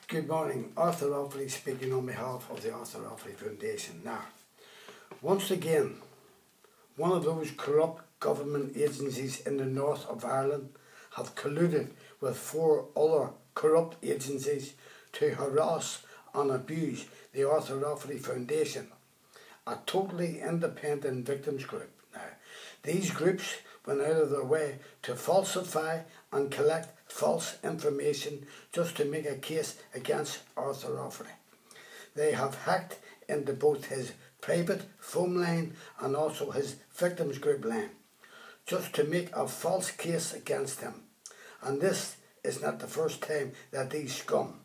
Good morning, Arthur Offaly speaking on behalf of the Arthur Offaly Foundation. Now, once again, one of those corrupt government agencies in the north of Ireland have colluded with 4 other corrupt agencies to harass and abuse the Arthur Offaly Foundation, a totally independent victims group. Now, these groups went out of their way to falsify and collect false information just to make a case against Arthur Offaly. They have hacked into both his private phone line and also his victims group line just to make a false case against him. And this is not the first time that these scum,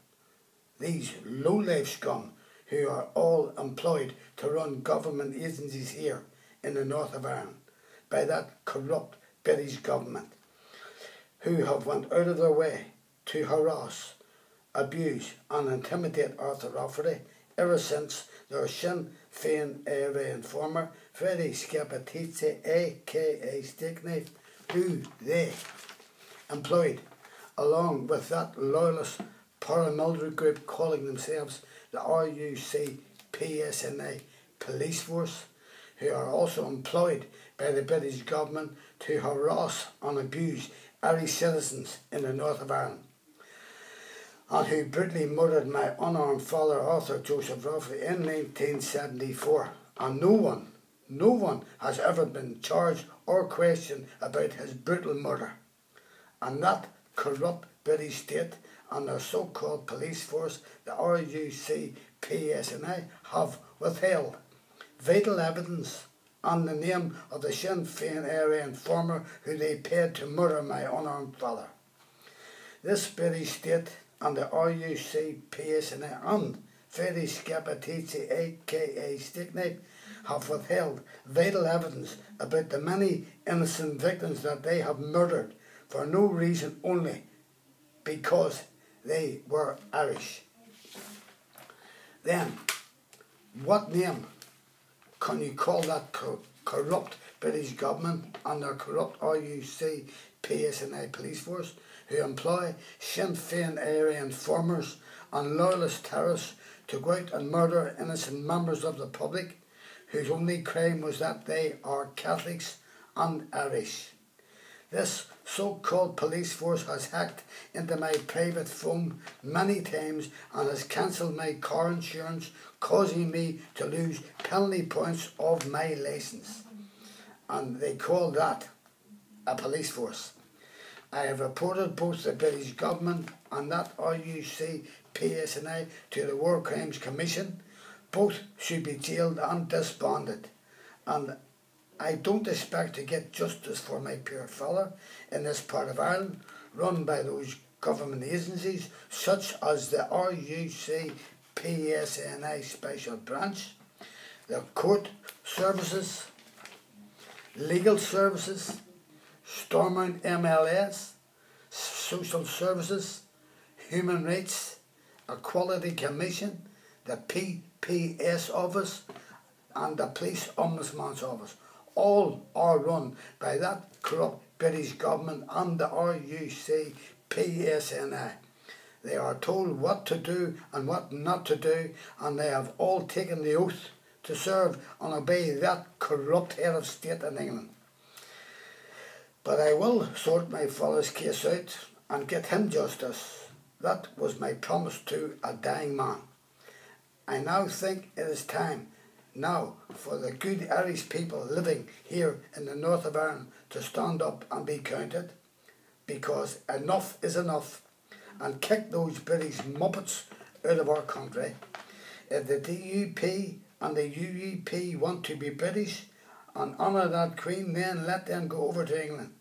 these low-life scum, who are all employed to run government agencies here in the north of Ireland by that corrupt British government, who have went out of their way to harass, abuse and intimidate Arthur Offaly ever since their Sinn Féin area informer Freddie Scappaticci, aka Stickknife, who they employed along with that loyalist paramilitary group calling themselves the RUC PSNI Police Force, who are also employed by the British government to harass and abuse Irish citizens in the north of Ireland, and who brutally murdered my unarmed father Arthur Joseph Offaly in 1974, and no one has ever been charged or questioned about his brutal murder. And that corrupt British state and their so-called police force, the RUC PSNI, have withheld vital evidence and the name of the Sinn Féin area informer who they paid to murder my unarmed father. This British state and the RUC PSNI and Freddie Scappaticci, aka Stickknife, have withheld vital evidence about the many innocent victims that they have murdered for no reason, only because they were Irish. Then, what name can you call that corrupt British government and their corrupt RUC PSNI police force, who employ Sinn Féin area informers and loyalist terrorists to go out and murder innocent members of the public, whose only crime was that they are Catholics and Irish? This so-called police force has hacked into my private phone many times and has cancelled my car insurance, causing me to lose penalty points of my licence. And they call that a police force. I have reported both the British government and that RUC PSNI to the War Crimes Commission. Both should be jailed and disbanded. And I don't expect to get justice for my poor father in this part of Ireland, run by those government agencies such as the RUC PSNI Special Branch, the court services, legal services, Stormont MLS, social services, human rights, equality commission, the PPS office and the police ombudsman's office. All are run by that corrupt British government and the RUC PSNI. They are told what to do and what not to do, and they have all taken the oath to serve and obey that corrupt head of state in England. But I will sort my father's case out and get him justice. That was my promise to a dying man. I now think it is time now for the good Irish people living here in the north of Ireland to stand up and be counted, because enough is enough, and kick those British muppets out of our country. If the DUP and the UUP want to be British and honour that Queen, then let them go over to England.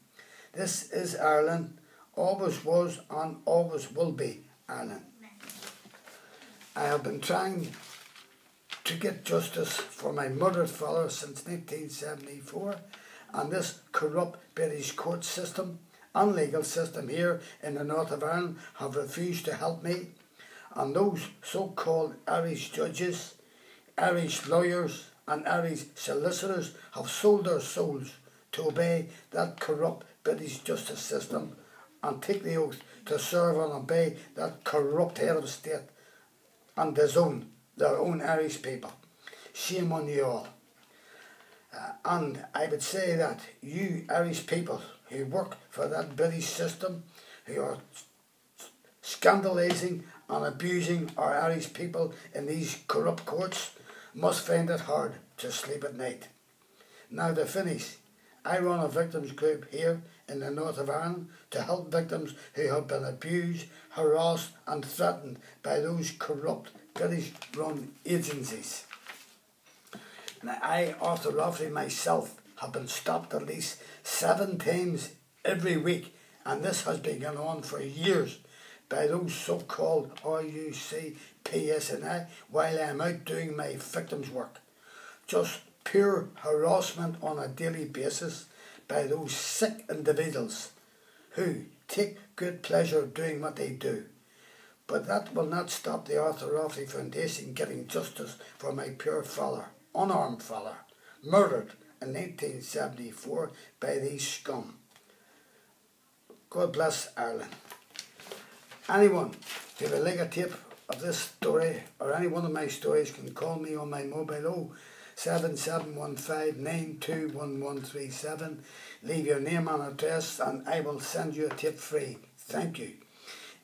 This is Ireland, always was and always will be Ireland. I have been trying to get justice for my murdered father since 1974, and this corrupt British court system and legal system here in the north of Ireland have refused to help me, and those so-called Irish judges, Irish lawyers and Irish solicitors have sold their souls to obey that corrupt British justice system and take the oath to serve and obey that corrupt head of state and their own Irish people. Shame on you all. And I would say that you Irish people who work for that British system, who are scandalising and abusing our Irish people in these corrupt courts, must find it hard to sleep at night. Now to finish, I run a victims group here in the north of Ireland to help victims who have been abused, harassed and threatened by those corrupt British-run agencies. Now, I, Arthur Rafferty, myself, have been stopped at least 7 times every week, and this has been going on for years by those so-called RUC PSNI while I am out doing my victims work. Just pure harassment on a daily basis by those sick individuals who take good pleasure doing what they do. But that will not stop the Arthur Rafferty Foundation getting justice for my poor father, unarmed father, murdered in 1974 by these scum. God bless Ireland. Anyone who would like a tape of this story or any one of my stories can call me on my mobile 07715921137. Leave your name and address and I will send you a tape free. Thank you.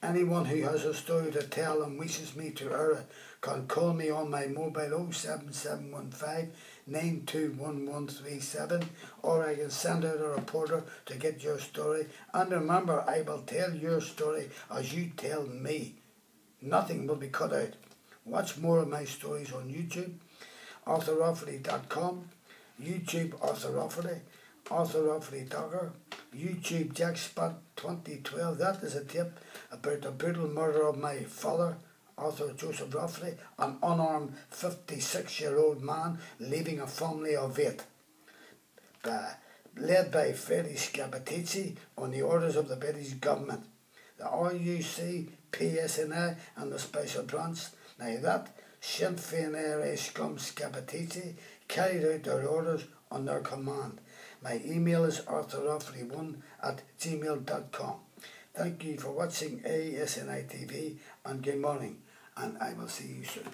Anyone who has a story to tell and wishes me to air it can call me on my mobile 07715921137, or I can send out a reporter to get your story. And remember, I will tell your story as you tell me. Nothing will be cut out. Watch more of my stories on YouTube, ArthurRafferty.com, YouTube Arthur Rafferty, Arthur Rafferty Dogger, YouTube Jackspot 2012. That is a tip about the brutal murder of my father, Arthur Joseph Rafferty, an unarmed 56-year-old man leaving a family of 8. Led by Freddie Scappaticci on the orders of the British government, the RUC, PSNI and the Special Branch. Now that Sinn Féin IRA scum Scappaticci carried out their orders on their command. My email is arthurrafferty1@gmail.com. Thank you for watching ASNI TV and good morning, and I will see you soon.